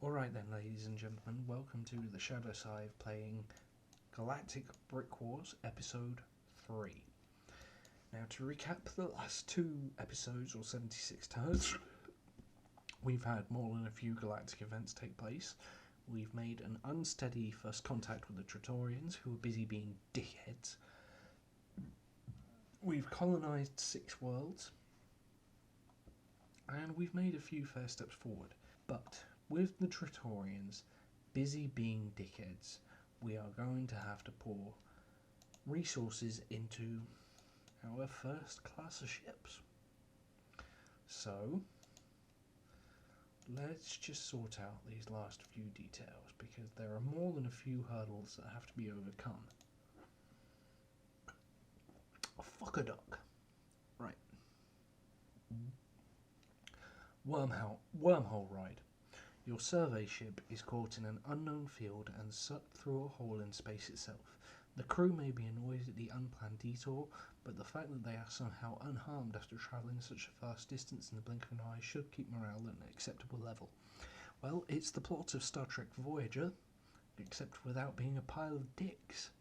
Alright then, ladies and gentlemen, welcome to the Shadow Side playing Galactic Brikwars episode 3. Now, to recap the last two episodes, or 76 turns, we've had more than a few galactic events take place. We've made an unsteady first contact with the Tratorians, who are busy being dickheads. We've colonised 6 worlds, and we've made a few fair steps forward. But with the Tratorians busy being dickheads, we are going to have to pour resources into our first class of ships. So let's just sort out these last few details, because there are more than a few hurdles that have to be overcome. Fuck a duck. Right. Wormhole ride. Your survey ship is caught in an unknown field and sucked through a hole in space itself. The crew may be annoyed at the unplanned detour, but the fact that they are somehow unharmed after travelling such a vast distance in the blink of an eye should keep morale at an acceptable level. Well, it's the plot of Star Trek Voyager, except without being a pile of dicks.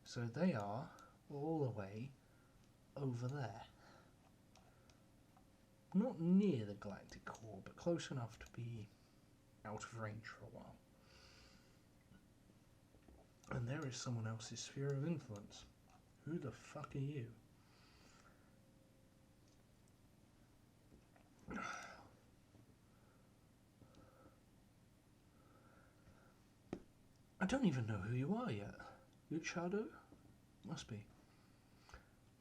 So they are all the way over there. Not near the galactic core, but close enough to be out of range for a while. And there is someone else's sphere of influence. Who the fuck are you? I don't even know who you are yet. You Shadow? Must be.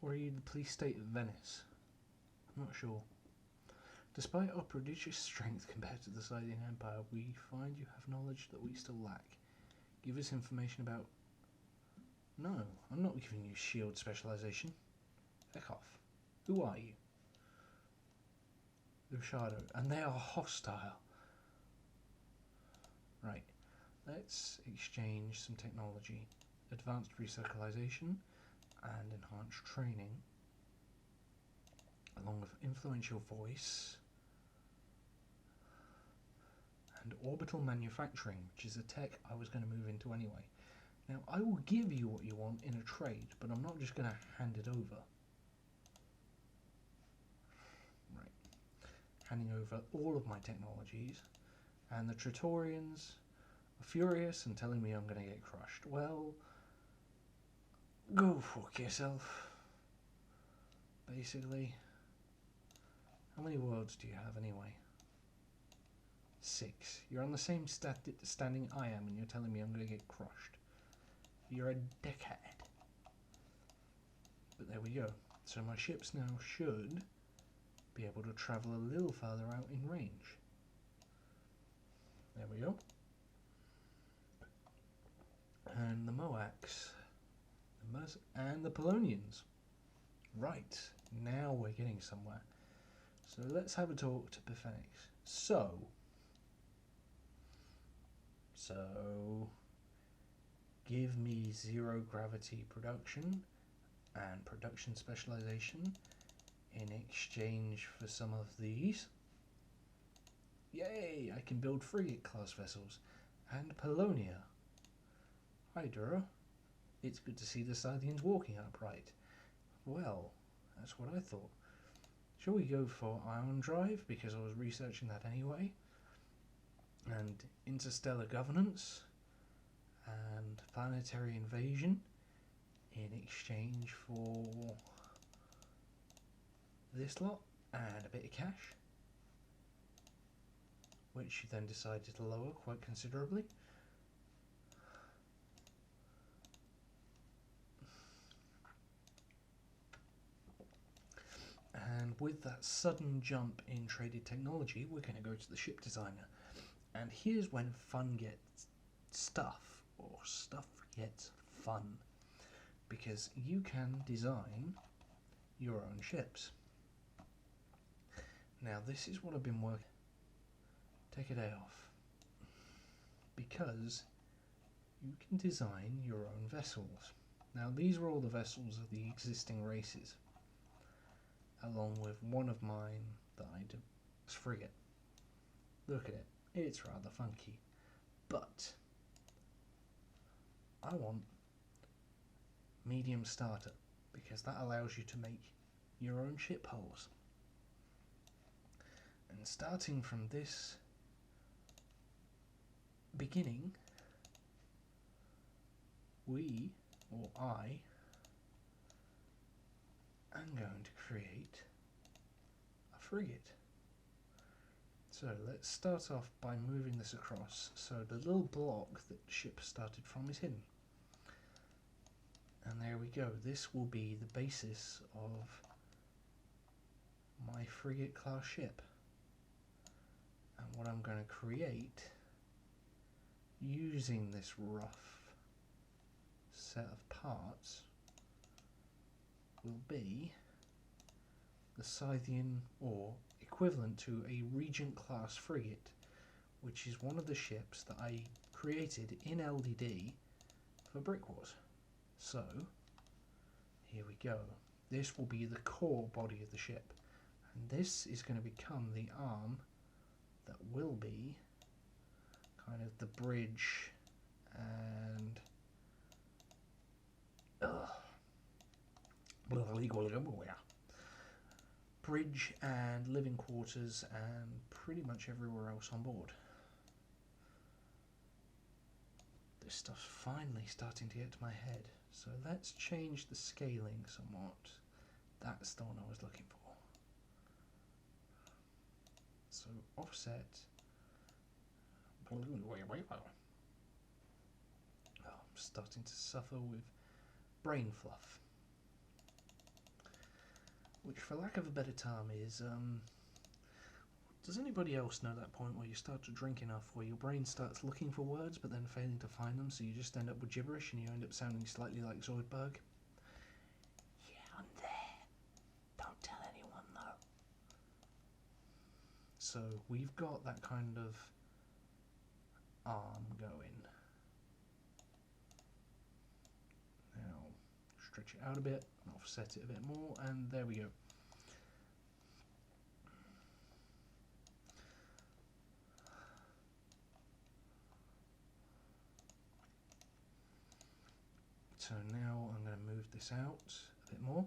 Or are you the police state of Venice? I'm not sure. Despite our prodigious strength compared to the Scythian Empire, we find you have knowledge that we still lack. Give us information about... No, I'm not giving you shield specialization. Heck off. Who are you? The Shadow. And they are hostile. Right. Let's exchange some technology. Advanced recirculation and enhanced training, along with influential voice and orbital manufacturing, which is a tech I was going to move into anyway. Now, I will give you what you want in a trade, but I'm not just going to hand it over. Right. Handing over all of my technologies, and the Tratorians are furious and telling me I'm going to get crushed. Well, go fuck yourself. Basically. How many worlds do you have anyway? 6. You're on the same standing I am, and you're telling me I'm going to get crushed. You're a dickhead. But there we go. So my ships now should be able to travel a little further out in range. There we go. And the Moax, and the Polonians. Right, now we're getting somewhere. So let's have a talk to Piphenix. So, give me zero gravity production and production specialization in exchange for some of these. Yay, I can build frigate class vessels. And Polonia. Hi Dura. It's good to see the Scythians walking upright. Well, that's what I thought. Shall we go for Ion Drive, because I was researching that anyway, and Interstellar Governance, and Planetary Invasion, in exchange for this lot, and a bit of cash, which you then decided to lower quite considerably. And with that sudden jump in traded technology, we're going to go to the ship designer. And here's when fun gets stuff, or stuff gets fun. Because you can design your own ships. Now this is what I've been working... Take a day off. Because you can design your own vessels. Now these are all the vessels of the existing races, along with one of mine that I do. It's frigate. Look at it. It's rather funky. But I want medium starter, because that allows you to make your own ship hulls. And starting from this beginning, I am going to create a frigate. So let's start off by moving this across, so the little block that the ship started from is hidden. And there we go, this will be the basis of my frigate class ship. And what I'm going to create using this rough set of parts will be the Scythian, or equivalent to a Regent class frigate, which is one of the ships that I created in LDD for Brikwars. So here we go. This will be the core body of the ship, and this is going to become the arm that will be kind of the bridge and bridge and living quarters and pretty much everywhere else on board. This stuff's finally starting to get to my head, so let's change the scaling somewhat. That's the one I was looking for. So offset. Oh, I'm starting to suffer with brain fluff, which for lack of a better term is, does anybody else know that point where you start to drink enough where your brain starts looking for words but then failing to find them, so you just end up with gibberish and you end up sounding slightly like Zoidberg? Yeah, I'm there. Don't tell anyone though. So we've got that kind of arm going. Now stretch it out a bit and offset it a bit more, and there we go. So now I'm going to move this out a bit more,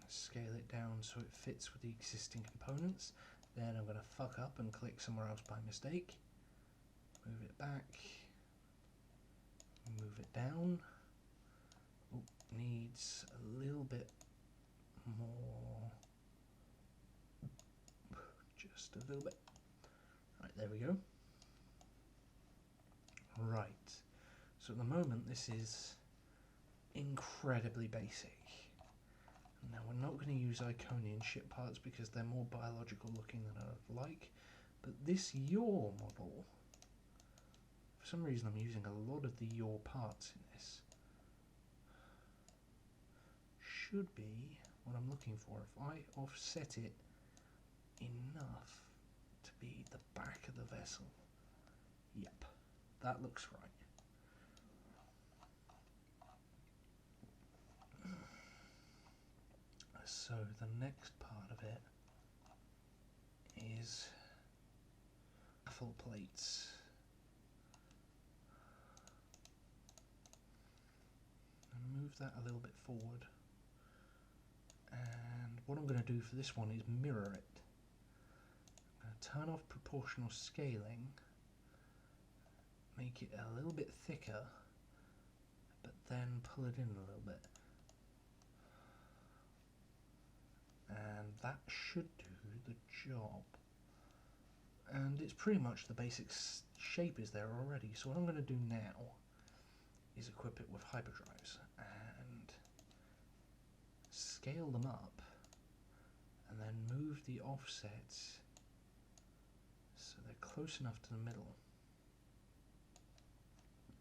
scale it down so it fits with the existing components. Then I'm going to fuck up and click somewhere else by mistake. Move it back, move it down. Oh, needs a little bit more, just a little bit. Right, there we go. Right, so at the moment this is incredibly basic. Now we're not going to use Iconian ship parts because they're more biological looking than I'd like, but this yaw model, for some reason I'm using a lot of the yaw parts in this, should be what I'm looking for. If I offset it enough to be the back of the vessel, yep, that looks right. So the next part of it is full plates. And move that a little bit forward. And what I'm going to do for this one is mirror it. I'm going to turn off proportional scaling, make it a little bit thicker, but then pull it in a little bit. And that should do the job. And it's pretty much the basic shape is there already. So what I'm going to do now is equip it with hyperdrives and scale them up, and then move the offsets so they're close enough to the middle.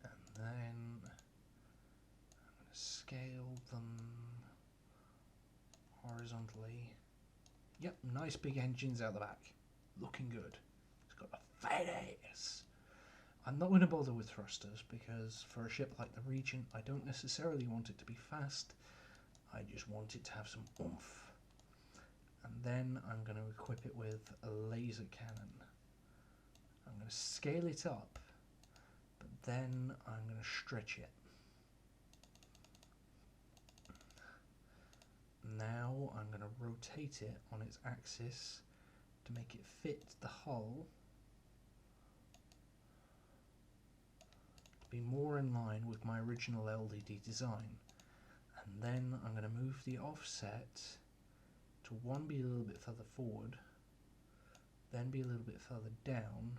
And then I'm going to scale them horizontally. Yep, nice big engines out the back. Looking good. It's got a fat ass. I'm not going to bother with thrusters because for a ship like the Regent, I don't necessarily want it to be fast. I just want it to have some oomph. And then I'm going to equip it with a laser cannon. I'm going going to scale it up, but then I'm going to stretch it. Now I'm going to rotate it on its axis to make it fit the hull to be more in line with my original LDD design. And then I'm going to move the offset to one be a little bit further forward, then be a little bit further down,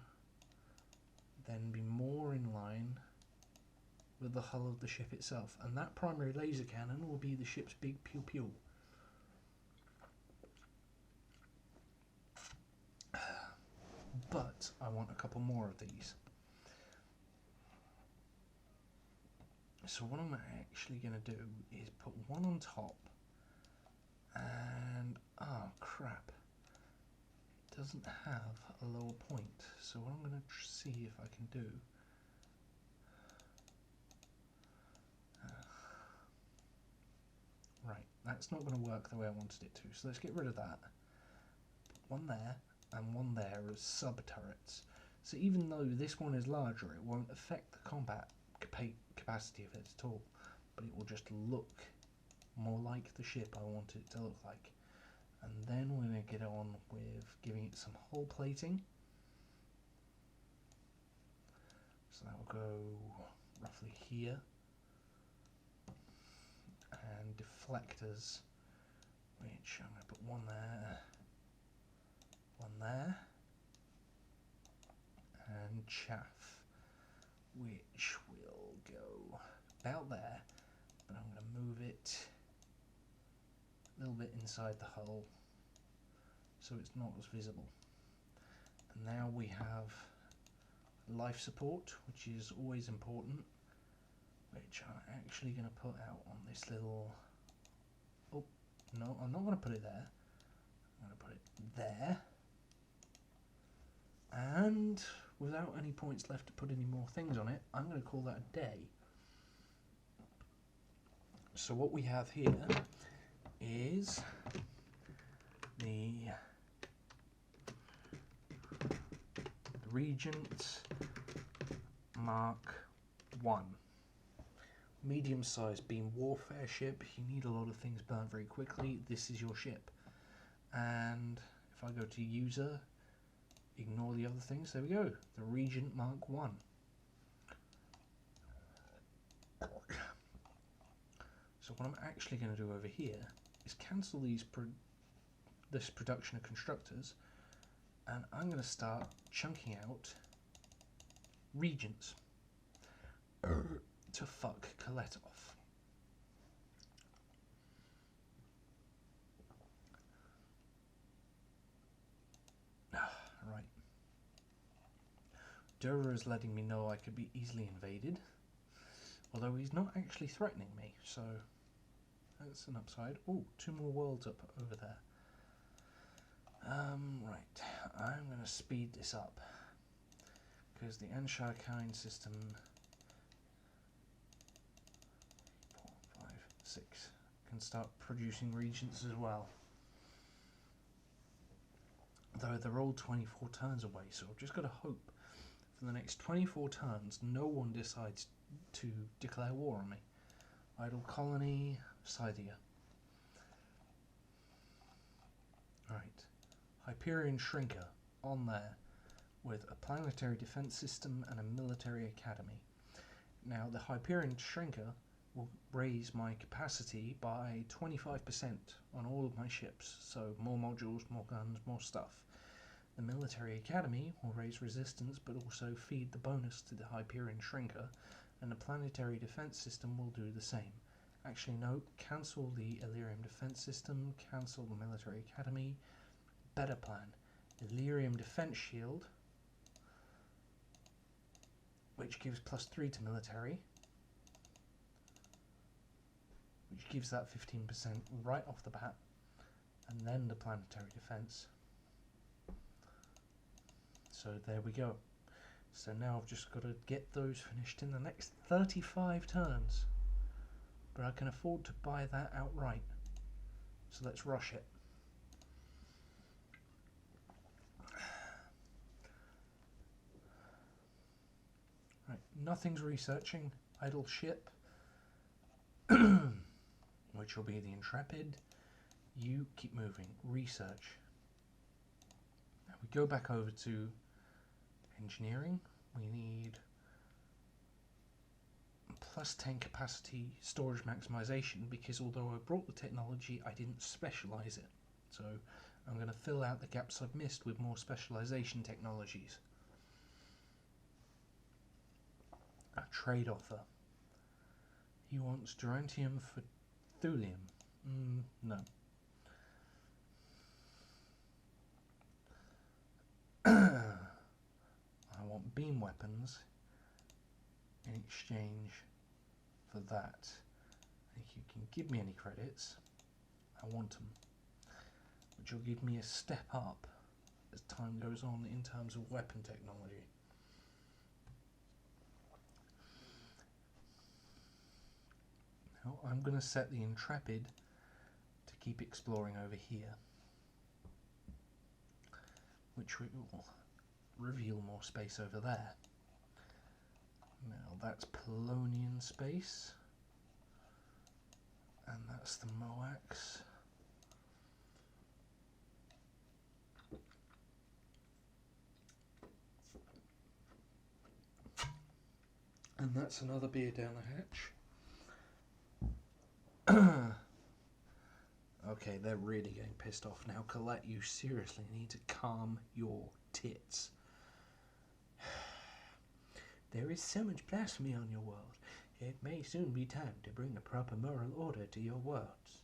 then be more in line with the hull of the ship itself. And that primary laser cannon will be the ship's big pew pew. But I want a couple more of these. So what I'm actually going to do is put one on top, and oh crap, it doesn't have a lower point. So what I'm going to see if I can do, right, that's not going to work the way I wanted it to, so let's get rid of that. One there and one there as sub turrets. So even though this one is larger, it won't affect the combat capacity of it at all, but it will just look more like the ship I want it to look like. And then we're going to get on with giving it some hull plating. So that will go roughly here, and deflectors, which I'm going to put one there, and chaff, which will go about there, but I'm going to move it a little bit inside the hull so it's not as visible. And now we have life support, which is always important, which I'm actually going to put out on this little, oh no, I'm not going to put it there, I'm going to put it there. And without any points left to put any more things on it, I'm going to call that a day. So what we have here is the Regent Mark 1. Medium-sized beam warfare ship. You need a lot of things burned very quickly. This is your ship. And if I go to user, ignore the other things, there we go, the Regent Mark 1. So what I'm actually going to do over here is cancel this production of constructors, and I'm going to start chunking out Regents to fuck Colette off. Right. Durer is letting me know I could be easily invaded, although he's not actually threatening me, so that's an upside. Oh, 2 more worlds up over there. Right, I'm going to speed this up, because the Anshar kind system 4, 5, 6 can start producing regents as well. Though they're all 24 turns away, so I've just got to hope for the next 24 turns no one decides to declare war on me. Idle colony, Scythia. Right, Hyperion Shrinker on there with a planetary defense system and a military academy. Now the Hyperion Shrinker will raise my capacity by 25% on all of my ships, so more modules, more guns, more stuff. The military academy will raise resistance but also feed the bonus to the Hyperion Shrinker, and the planetary defense system will do the same. Actually no, cancel the Illyrium defense system, cancel the military academy. Better plan, Illyrium defense shield, which gives +3 to military, which gives that 15% right off the bat, and then the planetary defense. So there we go. So now I've just got to get those finished in the next 35 turns. But I can afford to buy that outright. So let's rush it. Nothing's researching. Idle ship. Which will be the Intrepid. You keep moving. Research. Now we go back over to engineering. We need +10 capacity storage maximization, because although I brought the technology, I didn't specialize it. So I'm going to fill out the gaps I've missed with more specialization technologies. A trade offer. He wants Durantium for thulium. No. I want beam weapons in exchange for that. If you can give me any credits, I want them, which will give me a step up as time goes on in terms of weapon technology. Now I'm going to set the Intrepid to keep exploring over here, which will reveal more space over there. Now that's Polonian space, and that's the Moax. And that's another beer down the hatch. Okay, they're really getting pissed off now. Colette, you seriously need to calm your tits. There is so much blasphemy on your world. It may soon be time to bring a proper moral order to your worlds.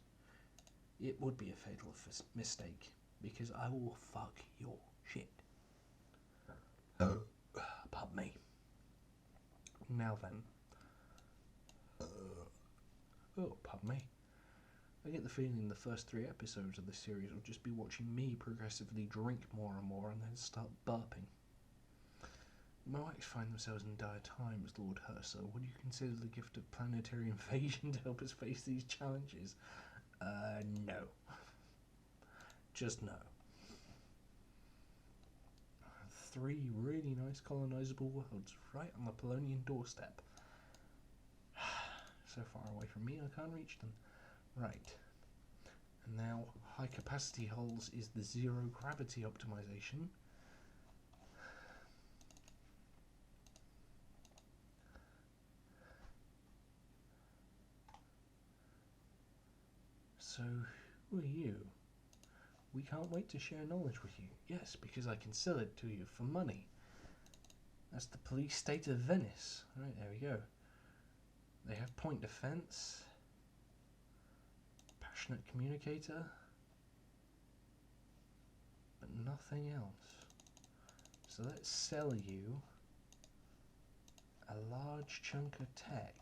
It would be a fatal mistake, because I will fuck your shit. Pardon me. Now then. Pardon me. I get the feeling the first 3 episodes of this series will just be watching me progressively drink more and more and then start burping. Moax find themselves in dire times, Lord Herser. Would you consider the gift of planetary invasion to help us face these challenges? No. Just no. 3 really nice colonizable worlds right on the Polonian doorstep. So far away from me, I can't reach them. Right. And now, high capacity hulls is the zero gravity optimization. So, who are you? We can't wait to share knowledge with you. Yes, because I can sell it to you for money. That's the police state of Venice. Right, there we go. They have point defense. Passionate communicator. But nothing else. So let's sell you a large chunk of tech.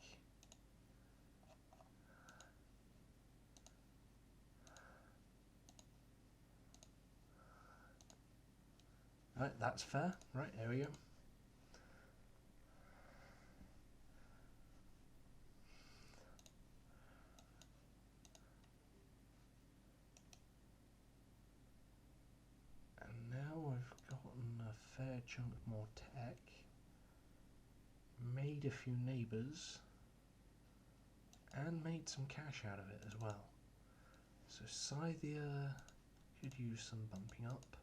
Right, that's fair. Right, there we go. And now I've gotten a fair chunk more tech. Made a few neighbours. And made some cash out of it as well. So Scythia could use some bumping up.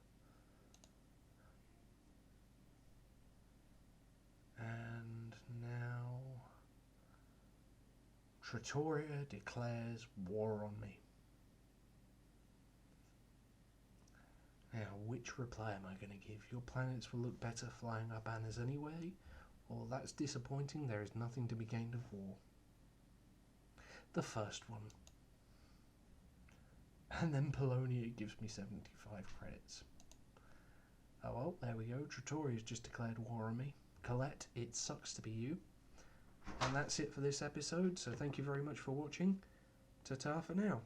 And now Trattoria declares war on me. Now, which reply am I going to give? Your planets will look better flying our banners anyway? Well, that's disappointing. There is nothing to be gained of war. The first one. And then Polonia gives me 75 credits. Oh well, there we go. Trattoria's just declared war on me. Colette, it sucks to be you. And that's it for this episode, so thank you very much for watching. Ta-ta for now.